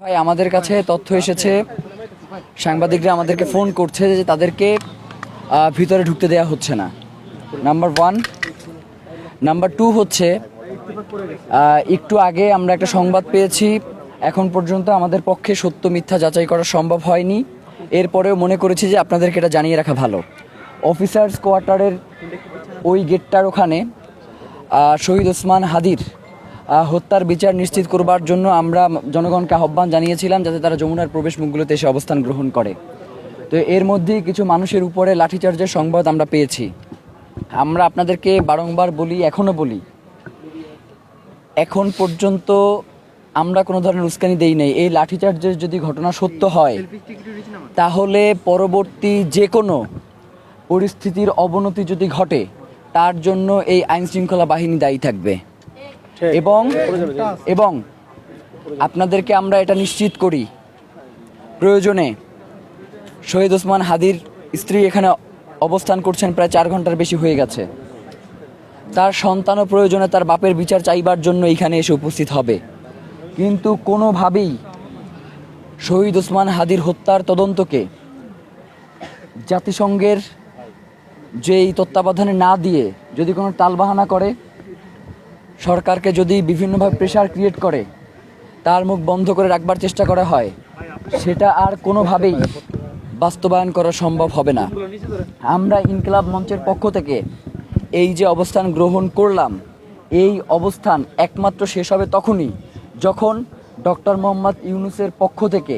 ভাই আমাদের কাছে তথ্য এসেছে, সাংবাদিকরা আমাদেরকে ফোন করছে যে তাদেরকে ভিতরে ঢুকতে দেওয়া হচ্ছে না। Number one. নাম্বার টু হচ্ছে একটু আগে আমরা একটা সংবাদ পেয়েছি, এখন পর্যন্ত আমাদের পক্ষে সত্য মিথ্যা যাচাই করা সম্ভব হয়নি। এরপরেও মনে করেছি যে আপনাদেরকে এটা জানিয়ে রাখা ভালো। অফিসার্স কোয়ার্টারের ওই গেটটার ওখানে শহীদ ওসমান হাদির হত্যার বিচার নিশ্চিত করবার জন্য আমরা জনগণকে আহ্বান জানিয়েছিলাম যাতে তারা যমুনার প্রবেশ মুখগুলোতে এসে অবস্থান গ্রহণ করে। তো এর মধ্যেই কিছু মানুষের উপরে লাঠিচার্জের সংবাদ আমরা পেয়েছি। আমরা আপনাদেরকে বারংবার বলি, এখনও বলি, এখন পর্যন্ত আমরা কোনো ধরনের উস্কানি দেই নাই। এই লাঠিচার্জের যদি ঘটনা সত্য হয় তাহলে পরবর্তী যে কোনো পরিস্থিতির অবনতি যদি ঘটে তার জন্য এই আইন শৃঙ্খলা বাহিনী দায়ী থাকবে। এবং আপনাদেরকে আমরা এটা নিশ্চিত করি, প্রয়োজনে শহীদ ওসমান হাদির স্ত্রী এখানে অবস্থান করছেন প্রায় 4 ঘন্টার বেশি হয়ে গেছে। তার সন্তানও প্রয়োজনে তার বাপের বিচার চাইবার জন্য এইখানে এসে উপস্থিত হবে। কিন্তু কোনোভাবেই শহীদ ওসমান হাদির হত্যার তদন্তকে জাতিসংঘের যেই তত্ত্বাবধানে না দিয়ে যদি কোনো টালবাহানা করে, সরকারকে যদি বিভিন্নভাবে প্রেশার ক্রিয়েট করে, তার মুখ বন্ধ করে রাখবার চেষ্টা করা হয়, সেটা আর কোনোভাবেই বাস্তবায়ন করা সম্ভব হবে না। আমরা ইনকিলাব মঞ্চের পক্ষ থেকে এই যে অবস্থান গ্রহণ করলাম, এই অবস্থান একমাত্র শেষ হবে তখনই যখন ডক্টর মোহাম্মদ ইউনূসের পক্ষ থেকে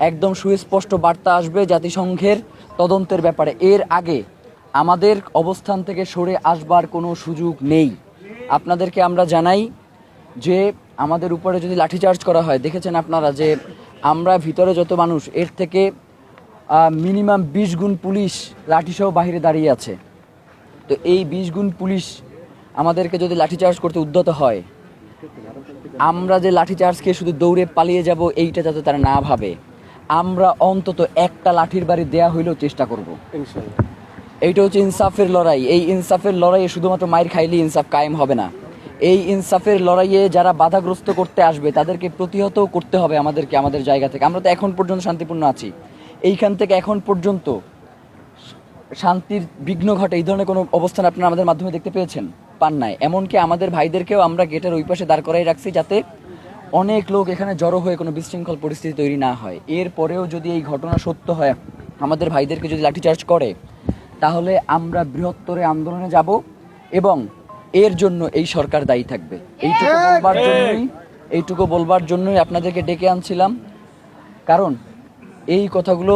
একদম সুস্পষ্ট বার্তা আসবে জাতিসংঘের তদন্তের ব্যাপারে। এর আগে আমাদের অবস্থান থেকে সরে আসবার কোনো সুযোগ নেই। আপনাদেরকে আমরা জানাই যে আমাদের উপরে যদি লাঠিচার্জ করা হয়, দেখেছেন আপনারা যে আমরা ভিতরে যত মানুষ, এর থেকে মিনিমাম 20 গুণ পুলিশ লাঠিসহ বাহিরে দাঁড়িয়ে আছে। তো এই 20 গুণ পুলিশ আমাদেরকে যদি লাঠিচার্জ করতে উদ্যত হয়, আমরা যে লাঠিচার্জকে শুধু দৌড়ে পালিয়ে যাব এইটা যাতে তারা না ভাবে, আমরা অন্তত একটা লাঠির বাড়ি দেয়া হইলেও চেষ্টা করব। এইটা হচ্ছে ইনসাফের লড়াই। এই ইনসাফের লড়াইয়ে শুধুমাত্র মায়ের খাইলে ইনসাফ কায়েম হবে না। এই ইনসাফের লড়াইয়ে যারা বাধাগ্রস্ত করতে আসবে তাদেরকে প্রতিহত করতে হবে আমাদেরকে, আমাদের জায়গা থেকে। আমরা তো এখন পর্যন্ত শান্তিপূর্ণ আছি, এইখান থেকে এখন পর্যন্ত শান্তির বিঘ্ন ঘটে এই ধরনের কোনো অবস্থান আপনারা আমাদের মাধ্যমে দেখতে পেয়েছেন? পান নাই। এমনকি আমাদের ভাইদেরকেও আমরা গেটের ওই পাশে দাঁড় করাই রাখছি যাতে অনেক লোক এখানে জড়ো হয়ে কোনো বিশৃঙ্খল পরিস্থিতি তৈরি না হয়। এরপরেও যদি এই ঘটনা সত্য হয়, আমাদের ভাইদেরকে যদি লাঠিচার্জ করে, তাহলে আমরা বৃহত্তরে আন্দোলনে যাব এবং এর জন্য এই সরকার দায়ী থাকবে। এইটুকু বলবার জন্যই আপনাদেরকে ডেকে আনছিলাম, কারণ এই কথাগুলো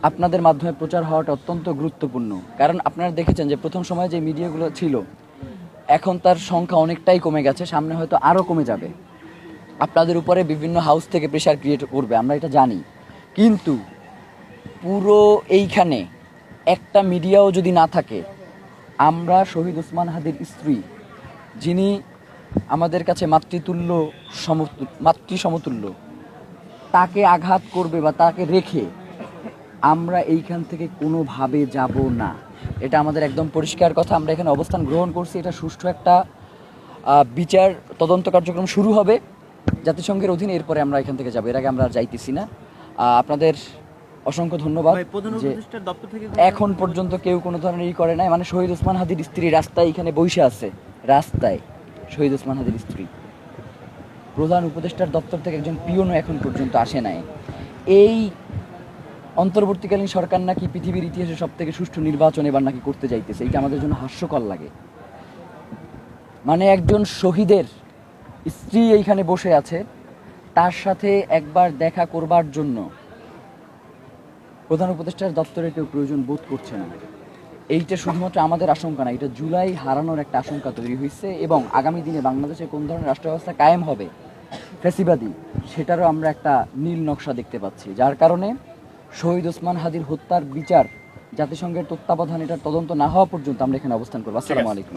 আপনাদের মাধ্যমে প্রচার হওয়াটা অত্যন্ত গুরুত্বপূর্ণ। কারণ আপনারা দেখেছেন যে প্রথম সময়ে যে মিডিয়াগুলো ছিল, এখন তার সংখ্যা অনেকটাই কমে গেছে, সামনে হয়তো আরও কমে যাবে। আপনাদের উপরে বিভিন্ন হাউস থেকে প্রেশার ক্রিয়েট করবে, আমরা এটা জানি। কিন্তু পুরো এইখানে একটা মিডিয়াও যদি না থাকে, আমরা শহীদ ওসমান হাদির স্ত্রী, যিনি আমাদের কাছে মাতৃ সমতুল্য, তাকে আঘাত করবে বা তাকে রেখে আমরা এইখান থেকে কোনোভাবে যাব না। এটা আমাদের একদম পরিষ্কার কথা। আমরা এখানে অবস্থান গ্রহণ করছি, এটা সুষ্ঠু একটা বিচার তদন্ত কার্যক্রম শুরু হবে জাতিসংঘের অধীনে। এরপরে আমরা এখান থেকে যাব, এর আগে আমরা যাইতেছি না। আপনাদের অসংখ্য ধন্যবাদ যে এখন পর্যন্ত কেউ কোনো ধরনের করে নাই। মানে শহীদ ওসমান হাদির স্ত্রী রাস্তায় এখানে বসে আছে, রাস্তায় শহীদ ওসমান হাদির স্ত্রী। প্রধান উপদেষ্টার দপ্তর থেকে একজন পিওনও এখন পর্যন্ত আসে নাই। এই অন্তর্বর্তীকালীন সরকার নাকি পৃথিবীর ইতিহাসে সব থেকে সুষ্ঠু নির্বাচন এবার নাকি করতে যাইতেছে। এটা আমাদের জন্য হাস্যকর লাগে। মানে একজন শহীদের স্ত্রী এইখানে বসে আছে, তার সাথে একবার দেখা করবার জন্য প্রধান উপদেষ্টার দপ্তরে কেউ প্রয়োজন বোধ করছে না। এইটা শুধুমাত্র আমাদের আশঙ্কা না, এটা জুলাই হারানোর একটা আশঙ্কা তৈরি হয়েছে। এবং আগামী দিনে বাংলাদেশে কোন ধরনের রাষ্ট্র ব্যবস্থা কায়েম হবে, ফ্যাসিবাদী, সেটারও আমরা একটা নীল নকশা দেখতে পাচ্ছি। যার কারণে শহীদ ওসমান হাদির হত্যার বিচার জাতিসংঘের তত্ত্বাবধানে এটার তদন্ত না হওয়া পর্যন্ত আমরা এখানে অবস্থান করবো। আসসালামু আলাইকুম।